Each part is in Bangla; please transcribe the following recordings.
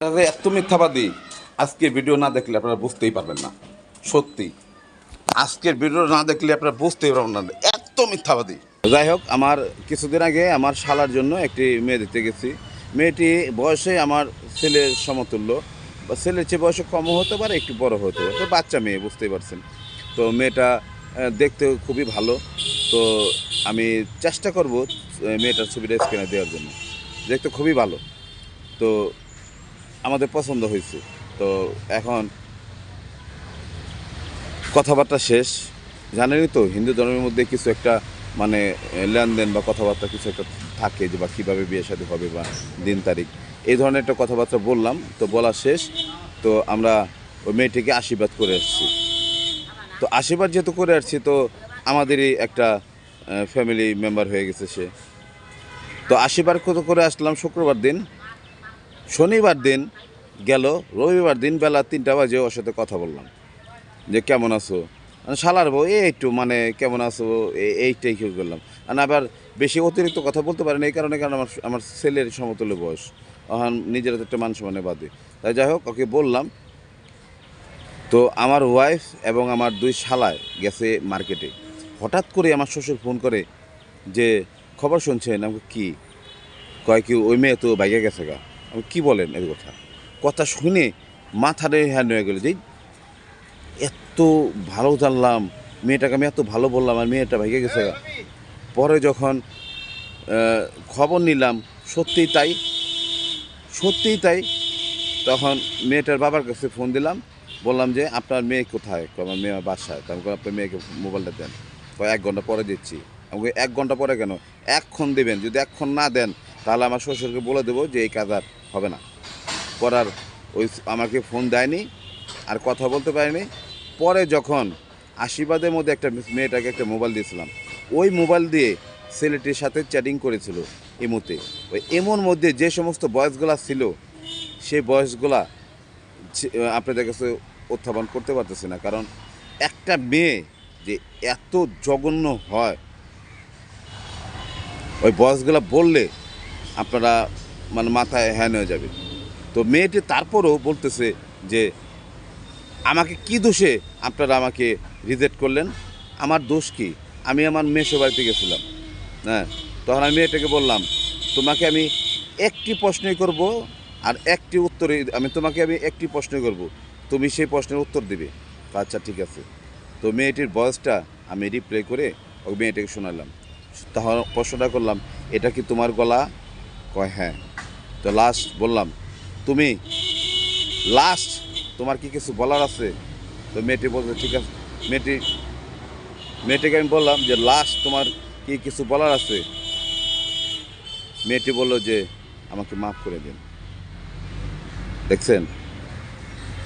আরে এত মিথ্যাবাদী! আজকের ভিডিও না দেখলে আপনারা বুঝতেই পারবেন না। সত্যি আজকের ভিডিও না দেখলে আপনারা বুঝতেই পারবেন না, এত মিথ্যাবাদী। যাই হোক, আমার কিছুদিন আগে আমার শালার জন্য একটি মেয়ে দেখতে গেছি। মেয়েটি বয়সে আমার ছেলের সমতুল্য, বা ছেলের চেয়ে বয়সে কমও হতে পারে, একটু বড় হতে পারে, তো বাচ্চা মেয়ে, বুঝতেই পারছেন। তো মেয়েটা দেখতে খুবই ভালো। তো আমি চেষ্টা করব মেয়েটার ছবিটা স্ক্যানে দেওয়ার জন্য। দেখতে খুবই ভালো। তো আমাদের পছন্দ হয়েছে। তো এখন কথাবার্তা শেষ। জানেনই তো, হিন্দু ধর্মের মধ্যে কিছু একটা মানে লেনদেন বা কথাবার্তা কিছু একটা থাকে, যে বা কীভাবে বিয়ে শাদী হবে বা দিন তারিখ, এই ধরনের একটা কথাবার্তা বললাম। তো বলা শেষ। তো আমরা ওই মেয়েটিকে আশীর্বাদ করে আসছি। তো আশীর্বাদ যেহেতু করে আসছি, তো আমাদেরই একটা ফ্যামিলি মেম্বার হয়ে গেছে সে। তো আশীর্বাদ করে আসলাম শুক্রবার দিন। শনিবার দিন গেল, রবিবার দিন বেলা 3টা বাজে ওর সাথে কথা বললাম যে কেমন আছো। শালার বউ, এই একটু মানে কেমন আছো, এইটাই কি করলাম। আর আবার বেশি অতিরিক্ত কথা বলতে পারেন এই কারণে, কারণ আমার আমার ছেলের সমতুল্য বয়স, এখন নিজের তো একটা মান সম্মানে বাদে। তাই যাই হোক, ওকে বললাম। তো আমার ওয়াইফ এবং আমার 2 শালায় গেছে মার্কেটে। হঠাৎ করে আমার শ্বশুর ফোন করে যে খবর শুনছেন। আমাকে কি কয়, কি ওই মেয়ে তো বাইকে গেছে গা। আমি কি বলেন এই কথা? কথা শুনে মাথাটা হ্যান্ড হয়ে গেল যে এত ভালো জানলাম, মেয়েটাকে আমি এত ভালো বললাম আর মেয়েটা ভেঙে গেছে। পরে যখন খবর নিলাম, সত্যিই তাই, সত্যিই তাই। তখন মেয়েটার বাবার কাছে ফোন দিলাম, বললাম যে আপনার মেয়ে কোথায়? আমার মেয়ে বাসায়। তো আমি আপনার মেয়েকে মোবাইলটা দেন। 1 ঘন্টা পরে দিচ্ছি। আমাকে 1 ঘন্টা পরে কেন, এক্ষণ দেবেন। যদি এক্ষণ না দেন তাহলে আমার শ্বশুরকে বলে দেবো যে এই কাজ আর হবে না করার। ওই আমাকে ফোন দেয়নি, আর কথা বলতে পারিনি। পরে যখন আশীর্বাদের মধ্যে একটা মেয়েটাকে একটা মোবাইল দিয়েছিলাম, ওই মোবাইল দিয়ে ছেলেটির সাথে চ্যাটিং করেছিল ইমোতে। ওই এমোর মধ্যে যে সমস্ত বয়সগুলা ছিল, সেই বয়সগুলা আপনাদের কাছে উত্থাপন করতে পারতেছে না। কারণ একটা মেয়ে যে এত জঘন্য হয়, ওই বয়সগুলা বললে আপনারা মানে মাথায় হ্যান হয়ে যাবে। তো মেয়েটি তারপরও বলতেছে যে আমাকে কি দোষে আপনারা আমাকে রিজেক্ট করলেন? আমার দোষ কি? আমি আমার মেসো বাড়িতে গেছিলাম, হ্যাঁ। তখন আমি মেয়েটাকে বললাম, তোমাকে আমি একটি প্রশ্নই করব, আর একটি উত্তরে আমি একটি প্রশ্নই করব, তুমি সেই প্রশ্নের উত্তর দিবে। আচ্ছা ঠিক আছে। তো মেয়েটির ভয়েসটা আমি রিপ্লে করে ওই মেয়েটাকে শোনালাম। তখন প্রশ্নটা করলাম, এটা কি তোমার গলা? কয় হ্যাঁ। তো লাস্ট বললাম, তুমি লাস্ট তোমার কি কিছু বলার আছে? তো মেয়েটি বলছে ঠিক আছে। মেয়েটিকে আমি বললাম যে লাস্ট তোমার কি কিছু বলার আছে? মেয়েটি বলল যে আমাকে মাফ করে দিন। দেখছেন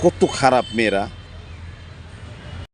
কত খারাপ মেয়েরা।